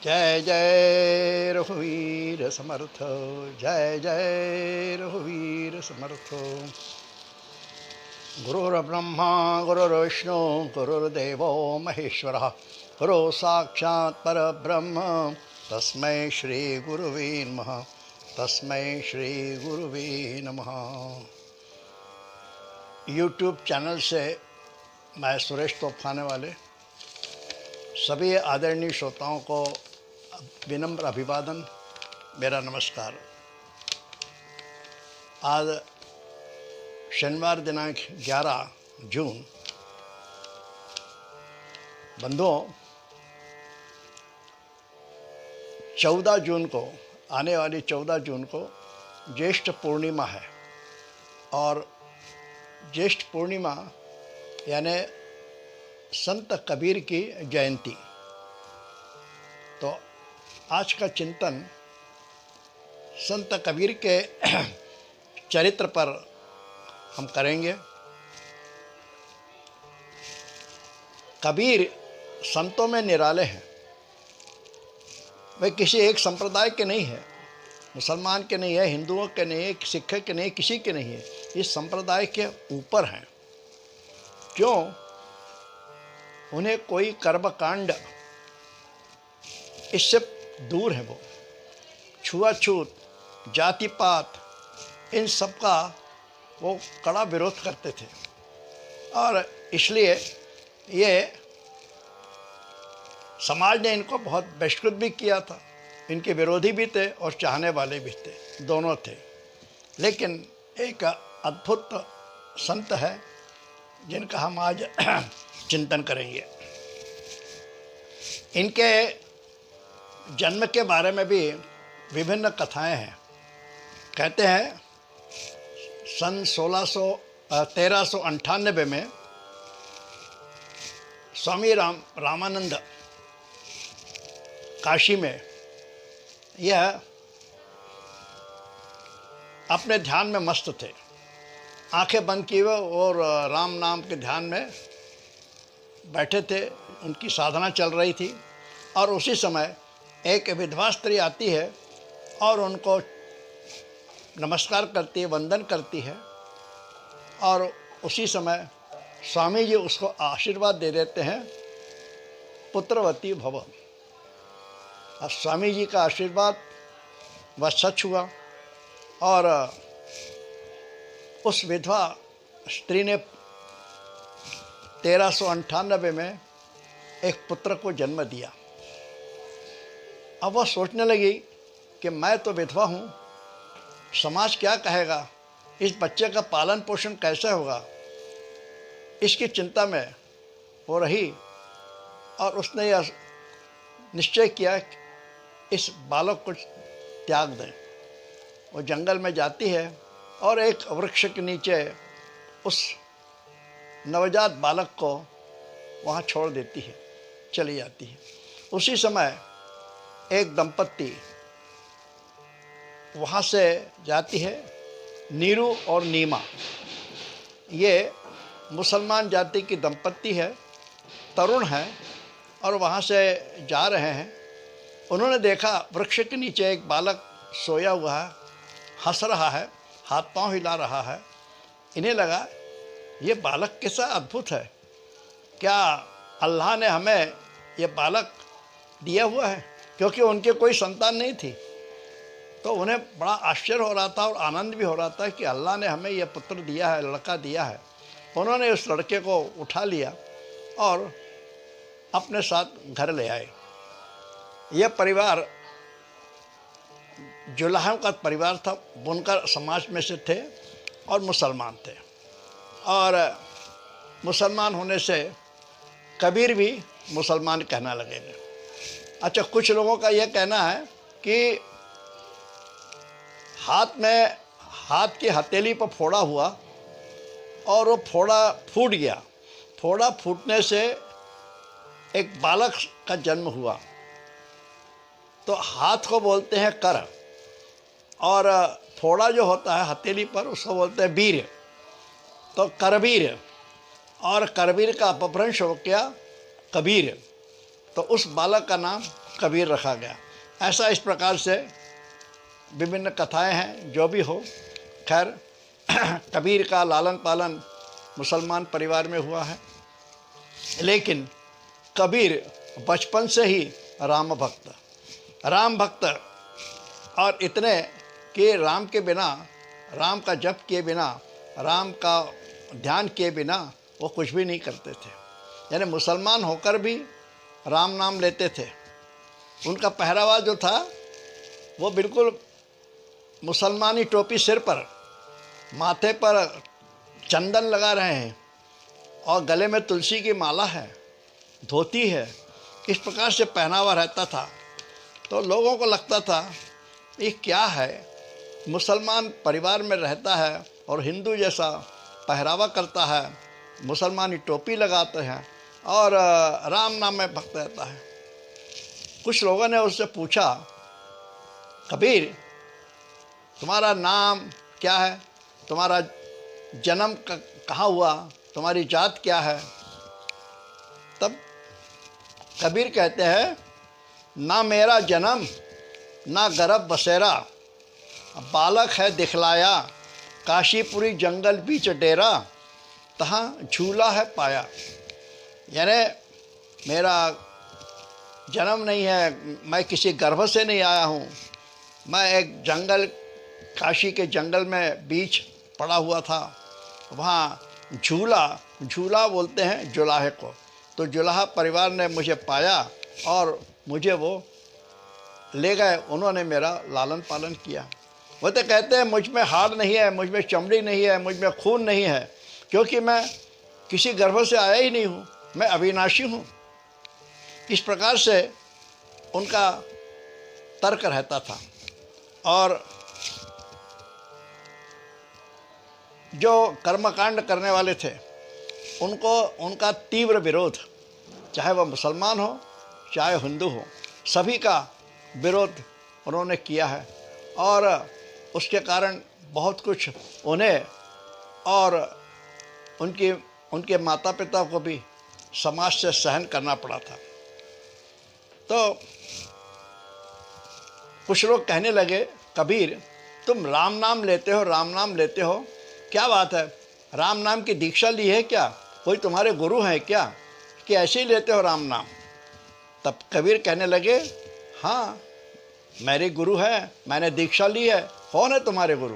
जय जय रघुवीर समर्थ, जय जय रघुवीर समर्थ। गुरुर्ब्रह्मा गुरुर्विष्णु गुरुर्देवो महेश्वरः, गुरु साक्षात् परब्रह्म तस्मै श्री गुरुवे नमः, तस्मै श्री गुरुवे नमः। यूट्यूब चैनल से मैं सुरेश तोफखाने वाले सभी आदरणीय श्रोताओं को विनम्र अभिवादन, मेरा नमस्कार। आज शनिवार दिनांक 11 जून। बंधुओं, 14 जून को, आने वाली 14 जून को ज्येष्ठ पूर्णिमा है और ज्येष्ठ पूर्णिमा यानी संत कबीर की जयंती। तो आज का चिंतन संत कबीर के चरित्र पर हम करेंगे। कबीर संतों में निराले हैं। वे किसी एक संप्रदाय के नहीं है, मुसलमान के नहीं है, हिंदुओं के नहीं है, सिख के नहीं, किसी के नहीं है। इस संप्रदाय के ऊपर हैं। क्यों? उन्हें कोई कर्मकांड इससे दूर है। वो छुआछूत, जाति पात, इन सब का वो कड़ा विरोध करते थे और इसलिए ये समाज ने इनको बहुत बहिष्कृत भी किया था। इनके विरोधी भी थे और चाहने वाले भी थे, दोनों थे। लेकिन एक अद्भुत संत है जिनका हम आज चिंतन करेंगे। इनके जन्म के बारे में भी विभिन्न कथाएं हैं। कहते हैं सन 1398 में स्वामी रामानंद काशी में यह अपने ध्यान में मस्त थे, आंखें बंद किए हुए और राम नाम के ध्यान में बैठे थे। उनकी साधना चल रही थी और उसी समय एक विधवा स्त्री आती है और उनको नमस्कार करती है, वंदन करती है और उसी समय स्वामी जी उसको आशीर्वाद दे देते हैं, पुत्रवती भव। और स्वामी जी का आशीर्वाद वह सच हुआ और उस विधवा स्त्री ने 1398 में एक पुत्र को जन्म दिया। अब वह सोचने लगी कि मैं तो विधवा हूँ, समाज क्या कहेगा, इस बच्चे का पालन पोषण कैसे होगा, इसकी चिंता में हो रही और उसने यह निश्चय किया कि इस बालक को त्याग दें। वो जंगल में जाती है और एक वृक्ष के नीचे उस नवजात बालक को वहाँ छोड़ देती है, चली जाती है। उसी समय एक दंपत्ति वहाँ से जाती है, नीरू और नीमा। ये मुसलमान जाति की दंपत्ति है, तरुण है और वहाँ से जा रहे हैं। उन्होंने देखा वृक्ष के नीचे एक बालक सोया हुआ है, हंस रहा है, हाथ पांव हिला रहा है। इन्हें लगा ये बालक कैसा अद्भुत है, क्या अल्लाह ने हमें ये बालक दिया हुआ है? क्योंकि उनके कोई संतान नहीं थी। तो उन्हें बड़ा आश्चर्य हो रहा था और आनंद भी हो रहा था कि अल्लाह ने हमें यह पुत्र दिया है, लड़का दिया है। उन्होंने उस लड़के को उठा लिया और अपने साथ घर ले आए। यह परिवार जुलाहों का परिवार था, बुनकर समाज में से थे और मुसलमान थे। और मुसलमान होने से कबीर भी मुसलमान कहना लगे। अच्छा, कुछ लोगों का यह कहना है कि हाथ की हथेली पर फोड़ा हुआ और वो फोड़ा फूट गया। फोड़ा फूटने से एक बालक का जन्म हुआ। तो हाथ को बोलते हैं कर और फोड़ा जो होता है हथेली पर उसको बोलते हैं वीर। तो करवीर और करवीर का अपभ्रंश हो गया कबीर। तो उस बालक का नाम कबीर रखा गया। ऐसा इस प्रकार से विभिन्न कथाएं हैं। जो भी हो, खैर कबीर का लालन पालन मुसलमान परिवार में हुआ है, लेकिन कबीर बचपन से ही राम भक्त और इतने कि राम के बिना, राम का जप किए बिना, राम का ध्यान किए बिना वो कुछ भी नहीं करते थे। यानी मुसलमान होकर भी राम नाम लेते थे। उनका पहरावा जो था वो बिल्कुल मुसलमानी टोपी सिर पर, माथे पर चंदन लगा रहे हैं और गले में तुलसी की माला है, धोती है, इस प्रकार से पहनावा रहता था। तो लोगों को लगता था ये क्या है, मुसलमान परिवार में रहता है और हिंदू जैसा पहरावा करता है, मुसलमानी टोपी लगाते हैं और राम नाम में भक्त रहता है। कुछ लोगों ने उससे पूछा, कबीर तुम्हारा नाम क्या है, तुम्हारा जन्म कहाँ हुआ, तुम्हारी जात क्या है? तब कबीर कहते हैं, ना मेरा जन्म ना गर्भ बसेरा, बालक है दिखलाया, काशीपुरी जंगल बीच डेरा, तहाँ झूला है पाया। यानी मेरा जन्म नहीं है, मैं किसी गर्भ से नहीं आया हूँ, मैं एक जंगल, काशी के जंगल में बीच पड़ा हुआ था, वहाँ झूला बोलते हैं जुलाहे को, तो जुलाहा परिवार ने मुझे पाया और मुझे वो ले गए, उन्होंने मेरा लालन पालन किया। वो तो कहते हैं मुझ में हाड़ नहीं है, मुझ में चमड़ी नहीं है, मुझ में खून नहीं है, क्योंकि मैं किसी गर्भ से आया ही नहीं हूँ, मैं अविनाशी हूँ। इस प्रकार से उनका तर्क रहता था। और जो कर्मकांड करने वाले थे उनको, उनका तीव्र विरोध, चाहे वह मुसलमान हो चाहे हिंदू हो, सभी का विरोध उन्होंने किया है। और उसके कारण बहुत कुछ उन्हें और उनके माता पिता को भी समाज से सहन करना पड़ा था। तो कुछ लोग कहने लगे, कबीर तुम राम नाम लेते हो, राम नाम लेते हो, क्या बात है, राम नाम की दीक्षा ली है क्या, कोई तुम्हारे गुरु हैं क्या कि ऐसे ही लेते हो राम नाम? तब कबीर कहने लगे, हाँ मेरे गुरु है, मैंने दीक्षा ली है। कौन है तुम्हारे गुरु?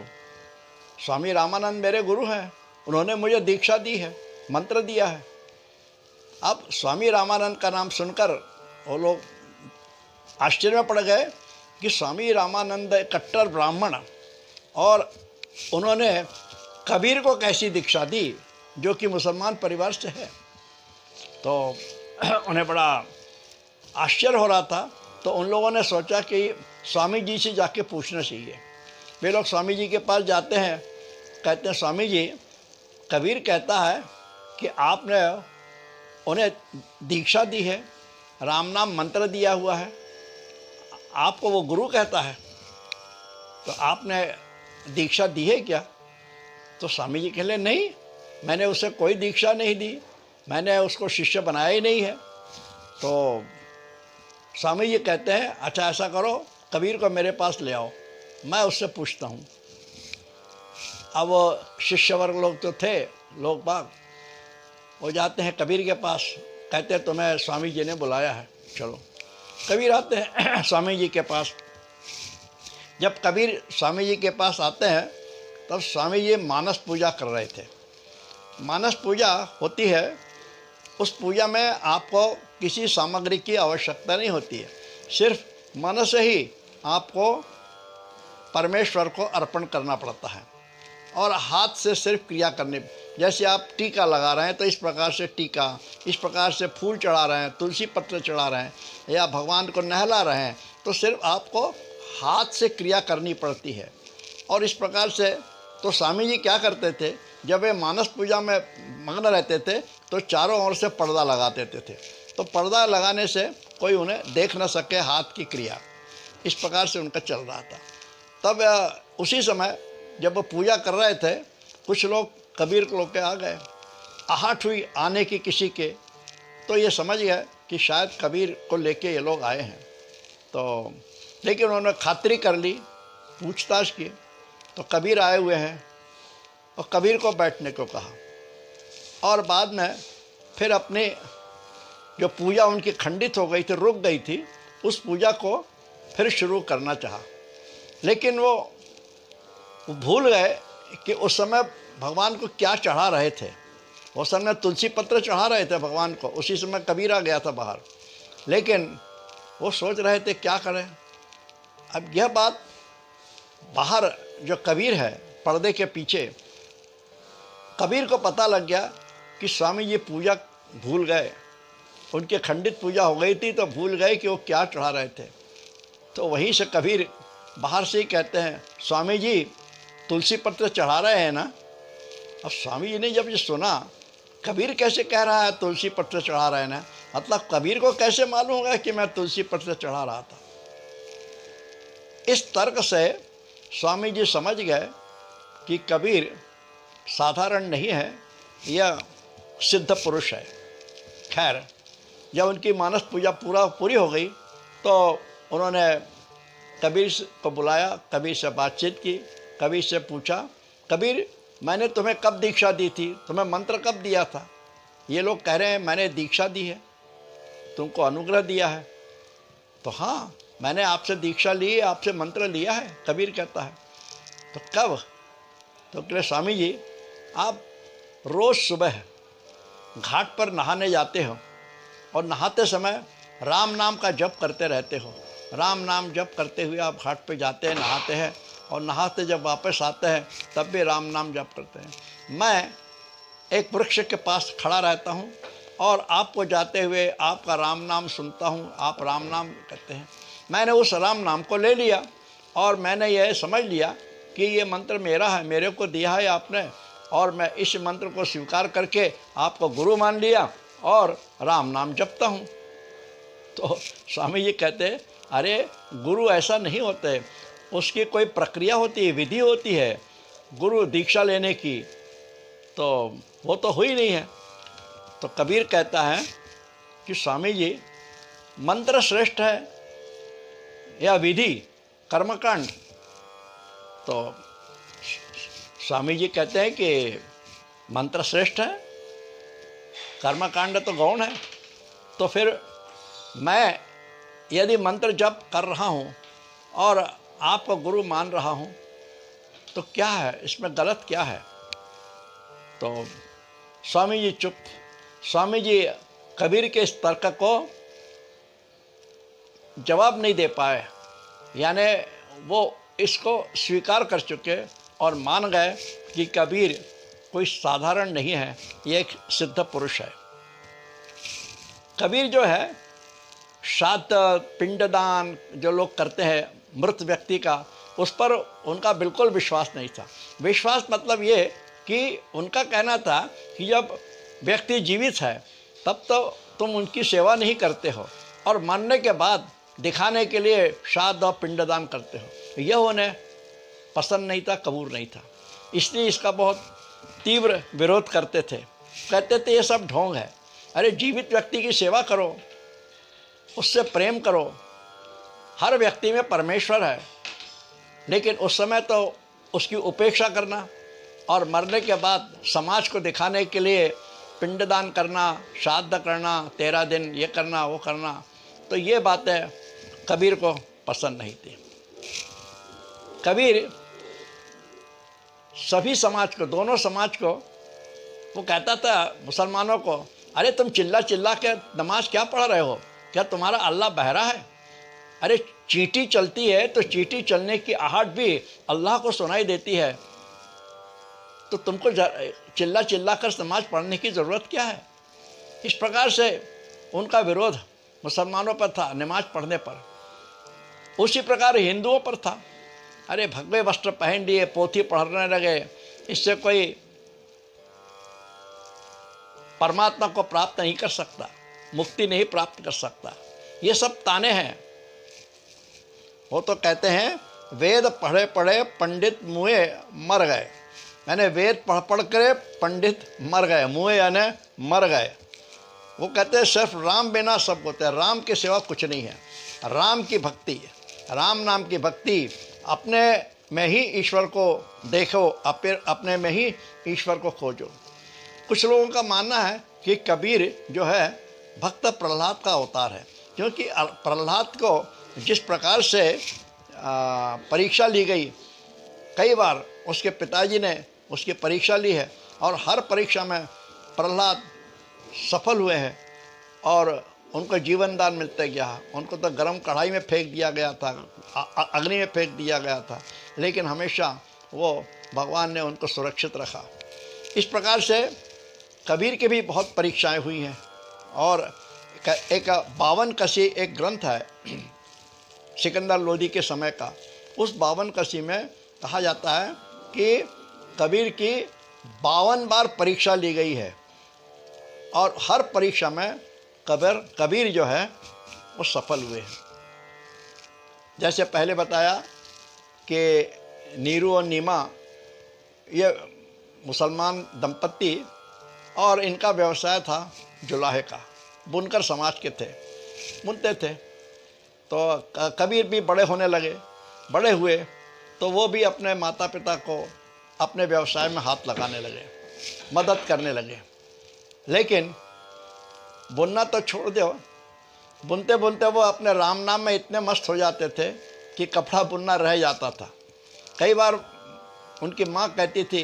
स्वामी रामानंद मेरे गुरु हैं, उन्होंने मुझे दीक्षा दी है, मंत्र दिया है। अब स्वामी रामानंद का नाम सुनकर वो लोग आश्चर्य में पड़ गए कि स्वामी रामानंद कट्टर ब्राह्मण, और उन्होंने कबीर को कैसी दीक्षा दी जो कि मुसलमान परिवार से है। तो उन्हें बड़ा आश्चर्य हो रहा था। तो उन लोगों ने सोचा कि स्वामी जी से जाके पूछना चाहिए। वे लोग स्वामी जी के पास जाते हैं, कहते हैं स्वामी जी, कबीर कहता है कि आपने उन्हें दीक्षा दी है, राम नाम मंत्र दिया हुआ है, आपको वो गुरु कहता है, तो आपने दीक्षा दी है क्या? तो स्वामी जी कह ले, नहीं, मैंने उसे कोई दीक्षा नहीं दी, मैंने उसको शिष्य बनाया ही नहीं है। तो स्वामी जी कहते हैं, अच्छा ऐसा करो, कबीर को मेरे पास ले आओ, मैं उससे पूछता हूँ। अब वो शिष्य वर्ग लोग तो थे, लोग बाग, वो जाते हैं कबीर के पास, कहते हैं तुम्हें स्वामी जी ने बुलाया है, चलो। कबीर आते हैं स्वामी जी के पास। जब कबीर स्वामी जी के पास आते हैं तब स्वामी जी मानस पूजा कर रहे थे। मानस पूजा होती है, उस पूजा में आपको किसी सामग्री की आवश्यकता नहीं होती है, सिर्फ मन से ही आपको परमेश्वर को अर्पण करना पड़ता है और हाथ से सिर्फ क्रिया करनी। जैसे आप टीका लगा रहे हैं तो इस प्रकार से टीका, इस प्रकार से फूल चढ़ा रहे हैं, तुलसी पत्र चढ़ा रहे हैं या भगवान को नहला रहे हैं, तो सिर्फ आपको हाथ से क्रिया करनी पड़ती है। और इस प्रकार से तो स्वामी जी क्या करते थे, जब वे मानस पूजा में मग्न रहते थे तो चारों ओर से पर्दा लगा देते थे, तो पर्दा लगाने से कोई उन्हें देख न सके हाथ की क्रिया। इस प्रकार से उनका चल रहा था। तब उसी समय जब वो पूजा कर रहे थे, कुछ लोग कबीर लोग के आ गए, आहट हुई आने की किसी के, तो ये समझ गए कि शायद कबीर को लेके ये लोग आए हैं। तो लेकिन उन्होंने खातिरी कर ली, पूछताछ की, तो कबीर आए हुए हैं और कबीर को बैठने को कहा। और बाद में फिर अपनी जो पूजा उनकी खंडित हो गई थी, रुक गई थी, उस पूजा को फिर शुरू करना चाहा। लेकिन वो भूल गए कि उस समय भगवान को क्या चढ़ा रहे थे। उस समय तुलसी पत्र चढ़ा रहे थे भगवान को, उसी समय कबीर आ गया था बाहर। लेकिन वो सोच रहे थे क्या करें। अब यह बात बाहर जो कबीर है पर्दे के पीछे, कबीर को पता लग गया कि स्वामी जी पूजा भूल गए, उनकी खंडित पूजा हो गई थी तो भूल गए कि वो क्या चढ़ा रहे थे। तो वहीं से कबीर बाहर से ही कहते हैं, स्वामी जी तुलसी पत्र चढ़ा रहे हैं ना। अब स्वामी जी ने जब ये सुना, कबीर कैसे कह रहा है तुलसी पत्र चढ़ा रहे हैं ना, मतलब कबीर को कैसे मालूम होगा कि मैं तुलसी पत्र चढ़ा रहा था। इस तर्क से स्वामी जी समझ गए कि कबीर साधारण नहीं है, यह सिद्ध पुरुष है। खैर, जब उनकी मानस पूजा पूरी हो गई तो उन्होंने कबीर को बुलाया, कबीर से बातचीत की, कबीर से पूछा, कबीर मैंने तुम्हें कब दीक्षा दी थी, तुम्हें मंत्र कब दिया था? ये लोग कह रहे हैं मैंने दीक्षा दी है, तुमको अनुग्रह दिया है। तो हाँ, मैंने आपसे दीक्षा ली, आपसे मंत्र लिया है, कबीर कहता है। तो कब? तो कहे स्वामी जी आप रोज़ सुबह घाट पर नहाने जाते हो और नहाते समय राम नाम का जप करते रहते हो। राम नाम जप करते हुए आप घाट पे जाते हैं, नहाते हैं, और नहाते जब वापस आते हैं तब भी राम नाम जप करते हैं। मैं एक वृक्ष के पास खड़ा रहता हूँ और आपको जाते हुए आपका राम नाम सुनता हूँ, आप राम नाम कहते हैं। मैंने उस राम नाम को ले लिया और मैंने यह समझ लिया कि ये मंत्र मेरा है, मेरे को दिया है आपने, और मैं इस मंत्र को स्वीकार करके आपको गुरु मान लिया और राम नाम जपता हूँ। तो स्वामी जी कहते, अरे गुरु ऐसा नहीं होते, उसकी कोई प्रक्रिया होती है, विधि होती है गुरु दीक्षा लेने की, तो वो तो हुई नहीं है। तो कबीर कहता है कि स्वामी जी मंत्र श्रेष्ठ है या विधि, कर्मकांड? तो स्वामी जी कहते हैं कि मंत्र श्रेष्ठ है, कर्मकांड तो गौण है। तो फिर मैं यदि मंत्र जप कर रहा हूँ और आपको गुरु मान रहा हूँ तो क्या है, इसमें गलत क्या है? तो स्वामी जी चुप। स्वामी जी कबीर के इस तर्क को जवाब नहीं दे पाए, यानी वो इसको स्वीकार कर चुके और मान गए कि कबीर कोई साधारण नहीं है, ये एक सिद्ध पुरुष है। कबीर जो है श्राद्ध पिंडदान जो लोग करते हैं मृत व्यक्ति का, उस पर उनका बिल्कुल विश्वास नहीं था। विश्वास मतलब ये कि उनका कहना था कि जब व्यक्ति जीवित है तब तो तुम उनकी सेवा नहीं करते हो और मरने के बाद दिखाने के लिए श्राद्ध और पिंडदान करते हो। यह उन्हें पसंद नहीं था, कबूल नहीं था, इसलिए इसका बहुत तीव्र विरोध करते थे। कहते थे ये सब ढोंग है, अरे जीवित व्यक्ति की सेवा करो, उससे प्रेम करो, हर व्यक्ति में परमेश्वर है, लेकिन उस समय तो उसकी उपेक्षा करना और मरने के बाद समाज को दिखाने के लिए पिंडदान करना, श्राद्ध करना, 13 दिन ये करना वो करना, तो ये बातें कबीर को पसंद नहीं थी। कबीर सभी समाज को, दोनों समाज को वो कहता था मुसलमानों को, अरे तुम चिल्ला चिल्ला के नमाज क्या पढ़ रहे हो, क्या तुम्हारा अल्लाह बहरा है? अरे चींटी चलती है तो चींटी चलने की आहट भी अल्लाह को सुनाई देती है, तो तुमको चिल्ला चिल्ला कर नमाज पढ़ने की ज़रूरत क्या है? इस प्रकार से उनका विरोध मुसलमानों पर था नमाज पढ़ने पर। उसी प्रकार हिंदुओं पर था, अरे भगवे वस्त्र पहन लिए, पोथी पढ़ने लगे, इससे कोई परमात्मा को प्राप्त नहीं कर सकता, मुक्ति नहीं प्राप्त कर सकता। ये सब ताने हैं। वो तो कहते हैं वेद पढ़े पढ़े पंडित मुए मर गए, यानी वेद पढ़ पढ़ कर पंडित मर गए, मुए यानी मर गए। वो कहते हैं सिर्फ राम बिना सब होता है, राम के सिवा कुछ नहीं है। राम की भक्ति, राम नाम की भक्ति, अपने में ही ईश्वर को देखो, अपने में ही ईश्वर को खोजो। कुछ लोगों का मानना है कि कबीर जो है भक्त प्रहलाद का अवतार है, क्योंकि प्रहलाद को जिस प्रकार से परीक्षा ली गई, कई बार उसके पिताजी ने उसकी परीक्षा ली है और हर परीक्षा में प्रहलाद सफल हुए हैं और उनको जीवन दान मिलते गया। उनको तो गर्म कढ़ाई में फेंक दिया गया था, अग्नि में फेंक दिया गया था, लेकिन हमेशा वो भगवान ने उनको सुरक्षित रखा। इस प्रकार से कबीर की भी बहुत परीक्षाएं हुई हैं। और एक 52 कसी एक ग्रंथ है सिकंदर लोदी के समय का। उस 52 कसी में कहा जाता है कि कबीर की 52 बार परीक्षा ली गई है और हर परीक्षा में कबीर जो है वो सफल हुए हैं। जैसे पहले बताया कि नीरू और नीमा ये मुसलमान दंपत्ति और इनका व्यवसाय था जुलाहे का, बुनकर समाज के थे, बुनते थे। तो कबीर भी बड़े होने लगे, बड़े हुए तो वो भी अपने माता पिता को अपने व्यवसाय में हाथ लगाने लगे, मदद करने लगे। लेकिन बुनना तो छोड़ दो, बुनते बुनते वो अपने राम नाम में इतने मस्त हो जाते थे कि कपड़ा बुनना रह जाता था। कई बार उनकी माँ कहती थी,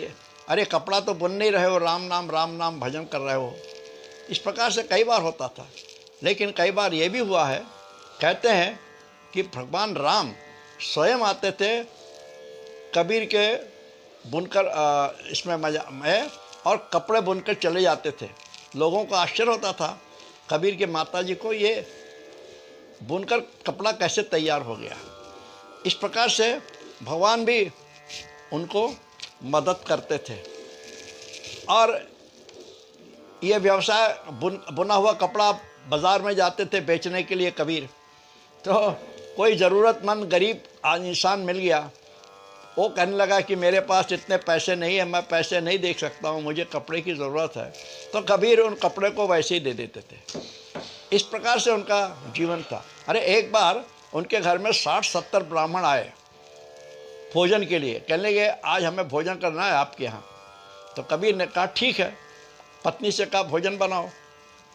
अरे कपड़ा तो बुन नहीं रहे हो, राम नाम भजन कर रहे हो। इस प्रकार से कई बार होता था। लेकिन कई बार ये भी हुआ है, कहते हैं कि भगवान राम स्वयं आते थे कबीर के बुनकर इसमें में और कपड़े बुनकर चले जाते थे। लोगों को आश्चर्य होता था कबीर के माताजी को, ये बुनकर कपड़ा कैसे तैयार हो गया। इस प्रकार से भगवान भी उनको मदद करते थे। और ये व्यवसाय बुना हुआ कपड़ा बाज़ार में जाते थे बेचने के लिए कबीर। तो कोई ज़रूरतमंद गरीब इंसान मिल गया, वो कहने लगा कि मेरे पास इतने पैसे नहीं है, मैं पैसे नहीं दे सकता हूँ, मुझे कपड़े की ज़रूरत है। तो कबीर उन कपड़े को वैसे ही दे देते थे। इस प्रकार से उनका जीवन था। अरे एक बार उनके घर में 60-70 ब्राह्मण आए भोजन के लिए, कहने लगे आज हमें भोजन करना है आपके यहाँ। तो कबीर ने कहा ठीक है, पत्नी से कहा भोजन बनाओ।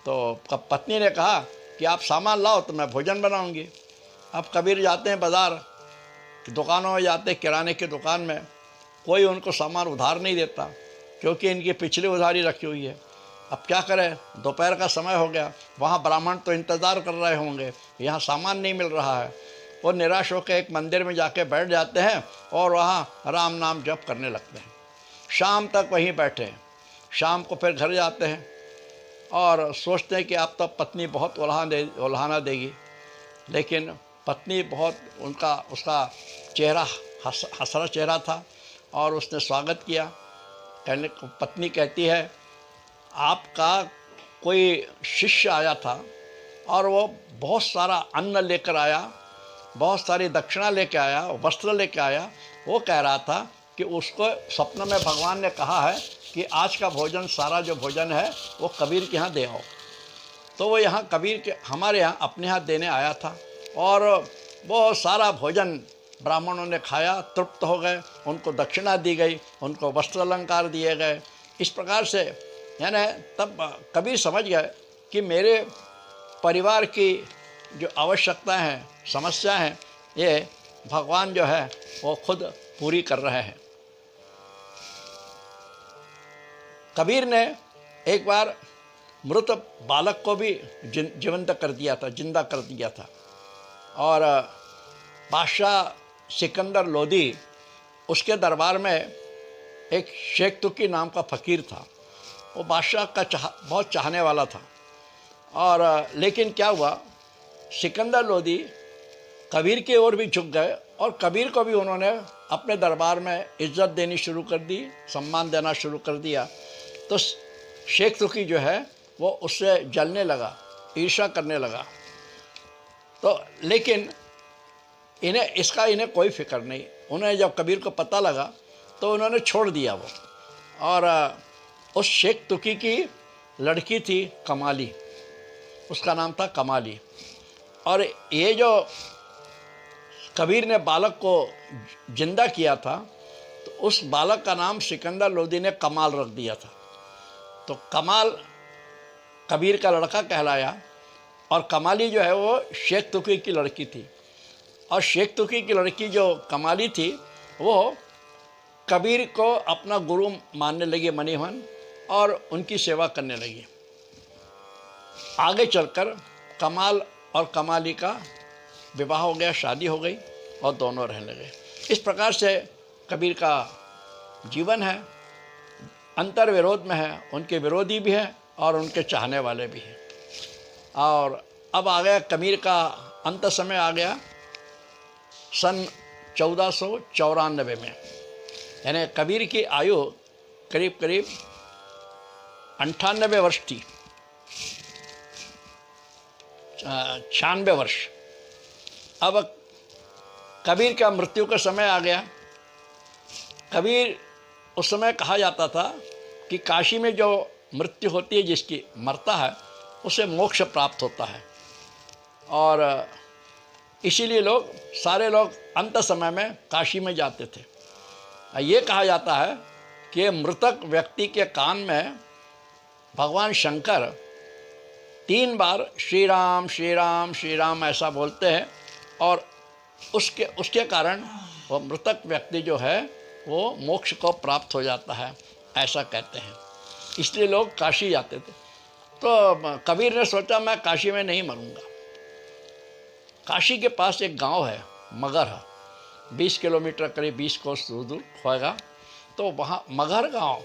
तो पत्नी ने कहा कि आप सामान लाओ तो मैं भोजन बनाऊंगी। अब कबीर जाते हैं बाज़ार, दुकानों में जाते हैं, किराने की दुकान में, कोई उनको सामान उधार नहीं देता क्योंकि इनकी पिछली उधारी रखी हुई है। अब क्या करें, दोपहर का समय हो गया, वहाँ ब्राह्मण तो इंतज़ार कर रहे होंगे, यहाँ सामान नहीं मिल रहा है। वो निराश होकर एक मंदिर में जाके बैठ जाते हैं और वहाँ राम नाम जप करने लगते हैं। शाम तक वहीं बैठे हैं। शाम को फिर घर जाते हैं और सोचते हैं कि अब तो पत्नी बहुत उल्हाना देगी। लेकिन पत्नी बहुत उसका चेहरा हंसरा चेहरा था और उसने स्वागत किया। पत्नी कहती है, आपका कोई शिष्य आया था और वो बहुत सारा अन्न लेकर आया, बहुत सारी दक्षिणा लेकर आया, वस्त्र लेकर आया। वो कह रहा था कि उसको स्वप्न में भगवान ने कहा है कि आज का भोजन, सारा जो भोजन है वो कबीर के यहाँ दे आओ। तो वो यहाँ कबीर के हमारे यहाँ अपने हाथ देने आया था और वो सारा भोजन ब्राह्मणों ने खाया, तृप्त हो गए, उनको दक्षिणा दी गई, उनको वस्त्र अलंकार दिए गए। इस प्रकार से यानी तब कबीर समझ गए कि मेरे परिवार की जो आवश्यकताएं हैं, समस्या हैं, ये भगवान जो है वो खुद पूरी कर रहे हैं। कबीर ने एक बार मृत बालक को भी जीवंत कर दिया था, जिंदा कर दिया था। और बादशाह सिकंदर लोदी, उसके दरबार में एक शेख तुकी नाम का फ़कीर था। वो बादशाह का बहुत चाहने वाला था। और लेकिन क्या हुआ, सिकंदर लोदी कबीर की ओर भी झुक गए और कबीर को भी उन्होंने अपने दरबार में इज्जत देनी शुरू कर दी, सम्मान देना शुरू कर दिया। तो शेख तुकी जो है वो उससे जलने लगा, ईर्ष्या करने लगा। तो लेकिन इन्हें कोई फिक्र नहीं। उन्हें जब कबीर को पता लगा तो उन्होंने छोड़ दिया वो। और उस शेख तुकी की लड़की थी कमाली, उसका नाम था कमाली। और ये जो कबीर ने बालक को जिंदा किया था, तो उस बालक का नाम सिकंदर लोदी ने कमाल रख दिया था। तो कमाल कबीर का लड़का कहलाया। और कमाली जो है वो शेख तुकी की लड़की थी। और शेख तुकी की लड़की जो कमाली थी वो कबीर को अपना गुरु मानने लगी, मनीमन, और उनकी सेवा करने लगी। आगे चलकर कमाल और कमाली का विवाह हो गया, शादी हो गई और दोनों रहने लगे। इस प्रकार से कबीर का जीवन है, अंतर विरोध में है, उनके विरोधी भी हैं और उनके चाहने वाले भी हैं। और अब आ गया कबीर का अंत समय आ गया सन 1494 में। यानी कबीर की आयु करीब करीब 98 वर्ष थी, 96 वर्ष। अब कबीर का मृत्यु का समय आ गया। कबीर उस समय कहा जाता था कि काशी में जो मृत्यु होती है, जिसकी मरता है, उसे मोक्ष प्राप्त होता है। और इसीलिए सारे लोग अंत समय में काशी में जाते थे। ये कहा जाता है कि मृतक व्यक्ति के कान में भगवान शंकर 3 बार श्री राम श्री राम श्री राम ऐसा बोलते हैं, और उसके कारण वो मृतक व्यक्ति जो है वो मोक्ष को प्राप्त हो जाता है, ऐसा कहते हैं। इसलिए लोग काशी जाते थे। तो कबीर ने सोचा मैं काशी में नहीं मरूंगा। काशी के पास एक गांव है मगहर, 20 किलोमीटर करीब 20 कोस दूर होगा। तो वहाँ मगहर गांव,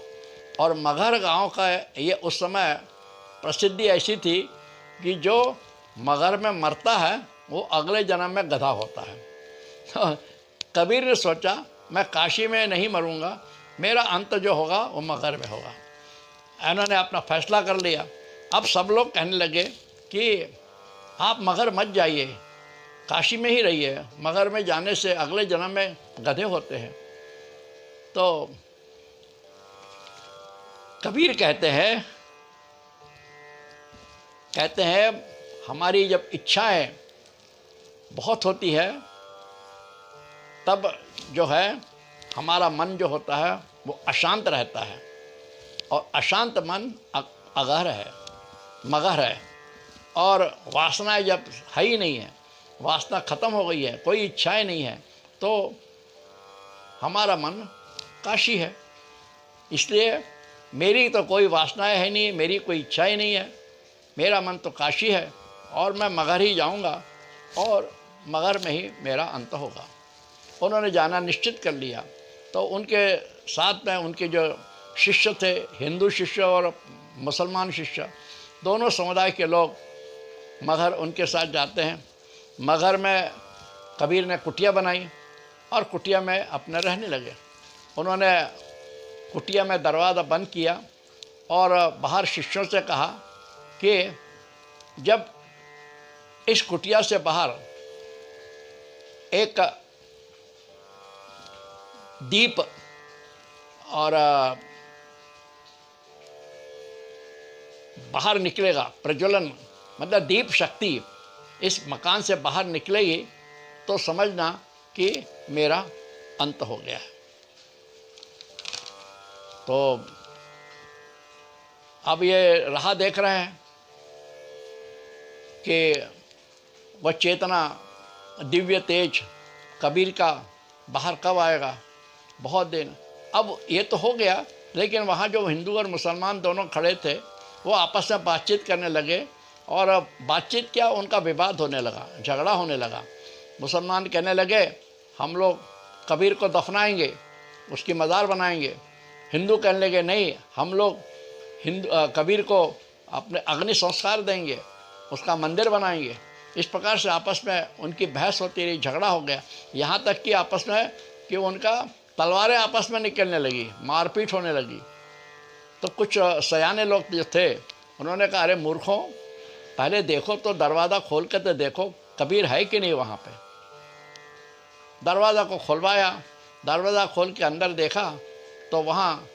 और मगहर गांव का ये उस समय प्रसिद्धि ऐसी थी कि जो मगहर में मरता है वो अगले जन्म में गधा होता है। तो कबीर ने सोचा मैं काशी में नहीं मरूंगा, मेरा अंत जो होगा वो मगहर में होगा। इन्होंने अपना फैसला कर लिया। अब सब लोग कहने लगे कि आप मगहर मत जाइए, काशी में ही रहिए, मगहर में जाने से अगले जन्म में गधे होते हैं। तो कबीर कहते हैं हमारी जब इच्छाएं बहुत होती है तब जो है हमारा मन जो होता है वो अशांत रहता है, और अशांत मन अगहर है, मगहर है। और वासनाएं जब है ही नहीं है, वासना खत्म हो गई है, कोई इच्छाएं नहीं है, तो हमारा मन काशी है। इसलिए मेरी तो कोई वासनाएं है नहीं, मेरी कोई इच्छाएं नहीं है, मेरा मन तो काशी है, और मैं मगहर ही जाऊंगा और मगहर में ही मेरा अंत होगा। उन्होंने जाना निश्चित कर लिया। तो उनके साथ में उनके जो शिष्य थे, हिंदू शिष्य और मुसलमान शिष्य, दोनों समुदाय के लोग मगहर उनके साथ जाते हैं। मगहर में कबीर ने कुटिया बनाई और कुटिया में अपने रहने लगे। उन्होंने कुटिया में दरवाज़ा बंद किया और बाहर शिष्यों से कहा कि जब इस कुटिया से बाहर एक दीप और बाहर निकलेगा, प्रज्वलन मतलब दीप शक्ति इस मकान से बाहर निकलेगी, तो समझना कि मेरा अंत हो गया है। तो अब ये राह देख रहे हैं कि वह चेतना, दिव्य तेज कबीर का बाहर कब आएगा। बहुत दिन अब ये तो हो गया, लेकिन वहाँ जो हिंदू और मुसलमान दोनों खड़े थे वो आपस में बातचीत करने लगे, और बातचीत क्या, उनका विवाद होने लगा, झगड़ा होने लगा। मुसलमान कहने लगे हम लोग कबीर को दफनाएंगे, उसकी मज़ार बनाएंगे। हिंदू कहने लगे नहीं, हम लोग कबीर को अपने अग्नि संस्कार देंगे, उसका मंदिर बनाएंगे। इस प्रकार से आपस में उनकी बहस होती रही, झगड़ा हो गया। यहाँ तक कि आपस में कि उनका तलवारें आपस में निकलने लगी, मारपीट होने लगी। तो कुछ सयाने लोग जो थे उन्होंने कहा अरे मूर्खों, पहले देखो तो दरवाज़ा खोल के तो देखो कबीर है कि नहीं वहाँ पे। दरवाज़ा को खुलवाया, दरवाज़ा खोल के अंदर देखा तो वहाँ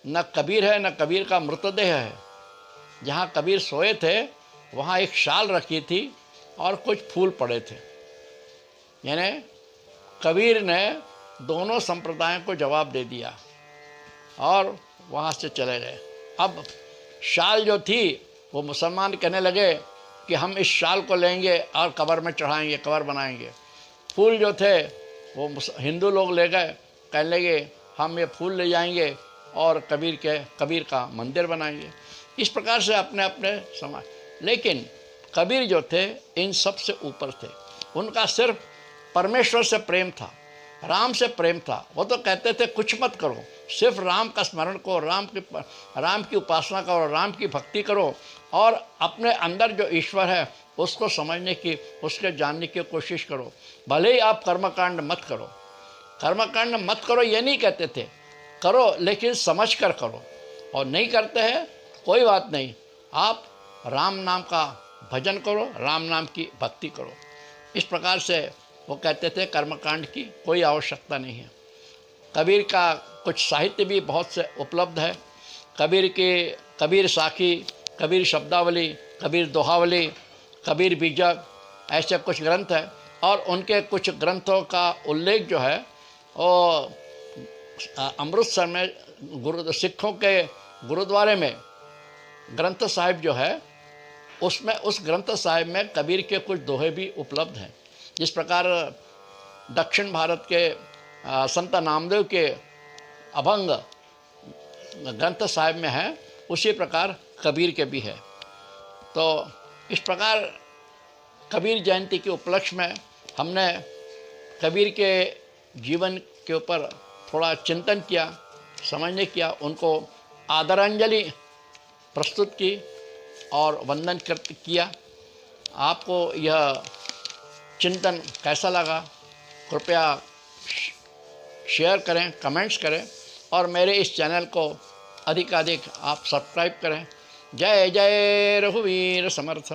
न कबीर है न कबीर का मृतदेह है। जहाँ कबीर सोए थे वहाँ एक शाल रखी थी और कुछ फूल पड़े थे। यानी कबीर ने दोनों संप्रदायों को जवाब दे दिया और वहाँ से चले गए। अब शाल जो थी वो मुसलमान कहने लगे कि हम इस शाल को लेंगे और कब्र में चढ़ाएंगे, कब्र बनाएंगे। फूल जो थे वो हिंदू लोग ले गए, कहने लगे हम ये फूल ले जाएंगे और कबीर का मंदिर बनाएंगे। इस प्रकार से अपने अपने समाज। लेकिन कबीर जो थे इन सब से ऊपर थे। उनका सिर्फ परमेश्वर से प्रेम था, राम से प्रेम था। वो तो कहते थे कुछ मत करो, सिर्फ राम का स्मरण करो, राम की उपासना करो, राम की भक्ति करो और अपने अंदर जो ईश्वर है उसको समझने की, उसके जानने की कोशिश करो। भले ही आप कर्मकांड मत करो, कर्मकांड मत करो ये नहीं कहते थे, करो लेकिन समझ कर करो। और नहीं करते हैं कोई बात नहीं, आप राम नाम का भजन करो, राम नाम की भक्ति करो। इस प्रकार से वो कहते थे कर्मकांड की कोई आवश्यकता नहीं है। कबीर का कुछ साहित्य भी बहुत से उपलब्ध है। कबीर साखी, कबीर शब्दावली, कबीर दोहावली, कबीर बीजक, ऐसे कुछ ग्रंथ हैं। और उनके कुछ ग्रंथों का उल्लेख जो है वो अमृतसर में सिखों के गुरुद्वारे में ग्रंथ साहिब जो है उसमें, उस ग्रंथ साहिब में कबीर के कुछ दोहे भी उपलब्ध हैं। जिस प्रकार दक्षिण भारत के संत नामदेव के अभंग ग्रंथ साहिब में है, उसी प्रकार कबीर के भी है। तो इस प्रकार कबीर जयंती के उपलक्ष्य में हमने कबीर के जीवन के ऊपर थोड़ा चिंतन किया, समझने किया, उनको आदरांजलि प्रस्तुत की और वंदन किया। आपको यह चिंतन कैसा लगा कृपया शेयर करें, कमेंट्स करें और मेरे इस चैनल को अधिकाधिक आप सब्सक्राइब करें। जय जय रघुवीर समर्थ।